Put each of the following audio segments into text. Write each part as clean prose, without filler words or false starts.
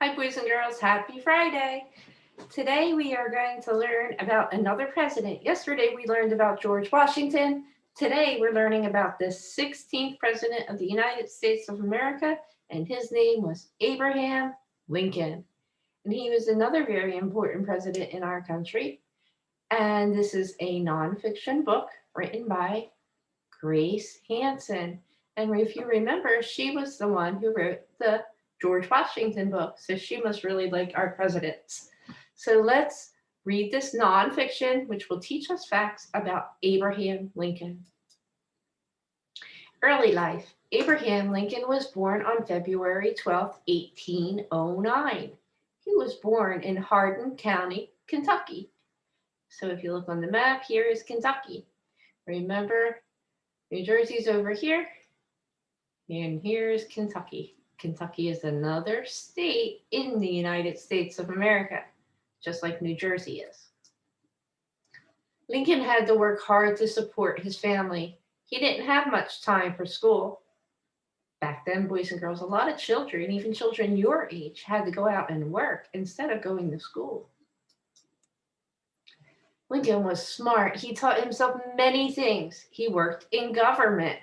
Hi, boys and girls. Happy Friday. Today we are going to learn about another president. Yesterday we learned about George Washington. Today we're learning about the 16th president of the United States of America, and his name was Abraham Lincoln. And he was another very important president in our country. And this is a nonfiction book written by Grace Hanson. And if you remember, she was the one who wrote the George Washington book. So she must really like our presidents. So let's read this nonfiction, which will teach us facts about Abraham Lincoln. Early life. Abraham Lincoln was born on February 12th, 1809. He was born in Hardin County, Kentucky. So if you look on the map, here is Kentucky. Remember, New Jersey's over here, and here's Kentucky. Kentucky is another state in the United States of America, just like New Jersey is. Lincoln had to work hard to support his family. He didn't have much time for school. Back then, boys and girls, a lot of children, even children your age, had to go out and work instead of going to school. Lincoln was smart. He taught himself many things. He worked in government.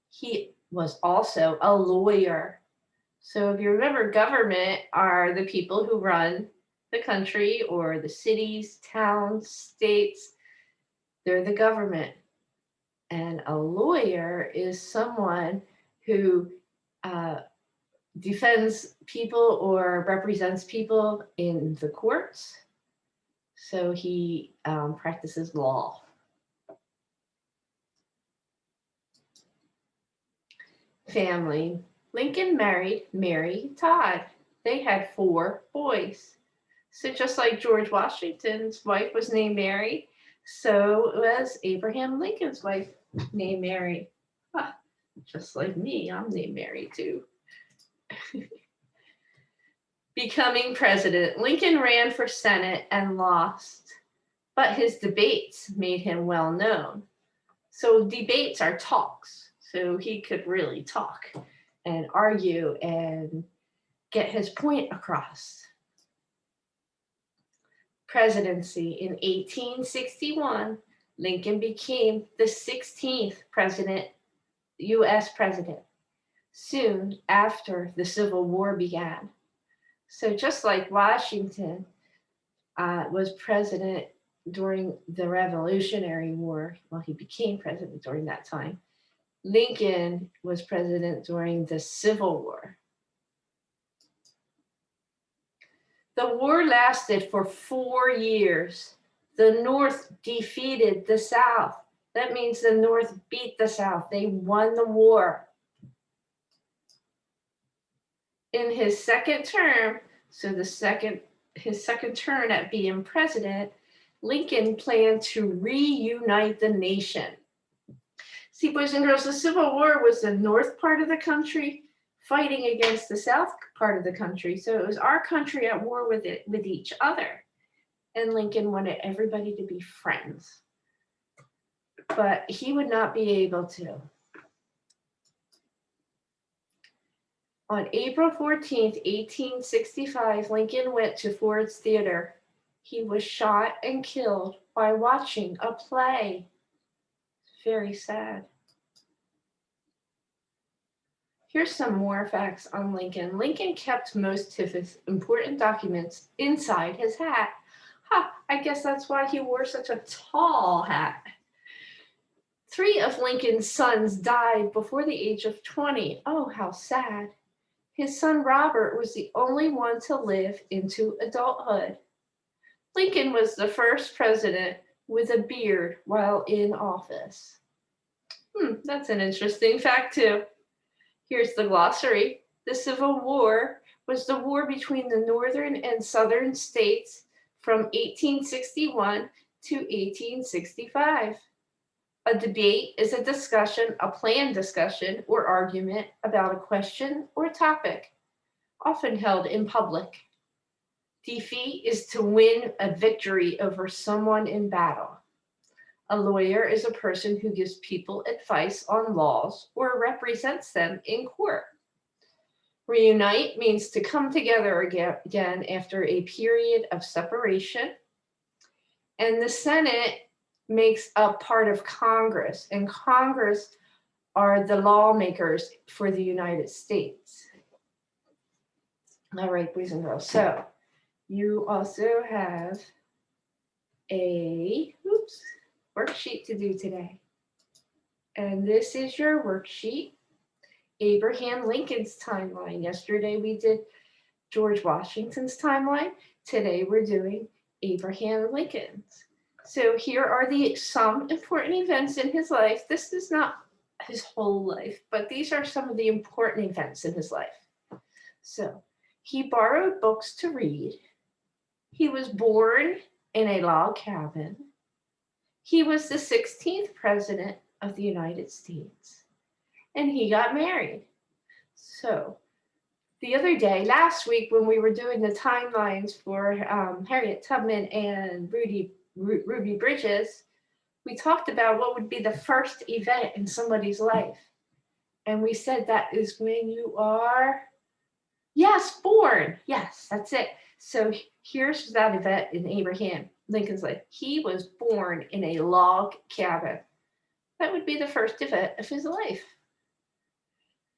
He was also a lawyer. So if you remember, government are the people who run the country or the cities, towns, states. They're the government. And a lawyer is someone who defends people or represents people in the courts. So he practices law. Family. Lincoln married Mary Todd. They had 4 boys. So just like George Washington's wife was named Mary, so was Abraham Lincoln's wife named Mary. Ah, just like me, I'm named Mary too. Becoming president. Lincoln ran for Senate and lost, but his debates made him well known. So debates are talks. So he could really talk and argue and get his point across. Presidency. In 1861, Lincoln became the 16th U.S. president, soon after the Civil War began. So just like Washington was president during the Revolutionary War, well, he became president during that time. Lincoln was president during the Civil War. The war lasted for 4 years. The North defeated the South. That means the North beat the South. They won the war. In his second term, his second turn at being president, Lincoln planned to reunite the nation. See, boys and girls, the Civil War was the north part of the country fighting against the south part of the country. So it was our country at war with each other. And Lincoln wanted everybody to be friends. But he would not be able to. On April 14th, 1865, Lincoln went to Ford's Theater. He was shot and killed by watching a play. Very sad. Here's some more facts on Lincoln. Lincoln kept most of his important documents inside his hat. I guess that's why he wore such a tall hat. 3 of Lincoln's sons died before the age of 20. Oh, how sad. His son Robert was the only one to live into adulthood. Lincoln was the first president with a beard while in office. That's an interesting fact too. Here's the glossary. The Civil War was the war between the northern and southern states from 1861 to 1865. A debate is a discussion, a planned discussion or argument about a question or topic, often held in public. Defeat is to win a victory over someone in battle. A lawyer is a person who gives people advice on laws or represents them in court. Reunite means to come together again after a period of separation. And the Senate makes up part of Congress, and Congress are the lawmakers for the United States. All right, boys and girls. So you also have a worksheet to do today. And this is your worksheet. Abraham Lincoln's timeline. Yesterday we did George Washington's timeline. Today we're doing Abraham Lincoln's. So here are some important events in his life. This is not his whole life, but these are some of the important events in his life. So he borrowed books to read. He was born in a log cabin. He was the 16th president of the United States. And he got married. So the other day, last week, when we were doing the timelines for Harriet Tubman and Ruby Bridges, we talked about what would be the first event in somebody's life. And we said that is when you are, yes, born. Yes, that's it. So here's that event in Abraham Lincoln's life. He was born in a log cabin. That would be the first event of his life.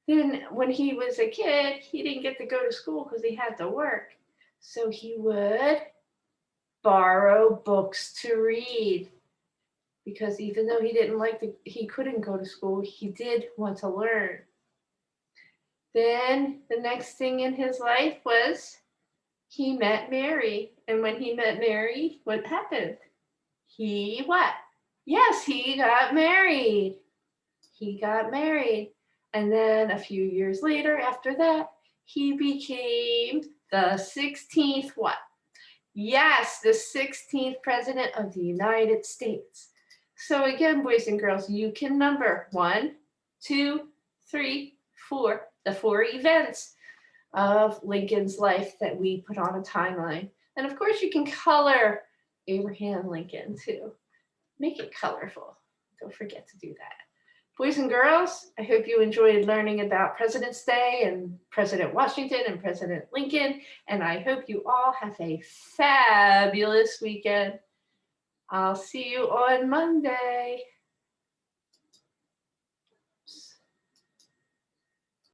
Then when he was a kid, he didn't get to go to school because he had to work. So he would borrow books to read, because even though he couldn't go to school, he did want to learn. Then the next thing in his life was he met Mary. And when he met Mary, what happened? He what? Yes, he got married. He got married. And then a few years later, after that, he became the 16th what? Yes, the 16th president of the United States. So again, boys and girls, you can number 1, 2, 3, 4, the 4 events of Lincoln's life that we put on a timeline. And of course, you can color Abraham Lincoln too. Make it colorful. Don't forget to do that. Boys and girls, I hope you enjoyed learning about President's Day and President Washington and President Lincoln, and I hope you all have a fabulous weekend. I'll see you on Monday.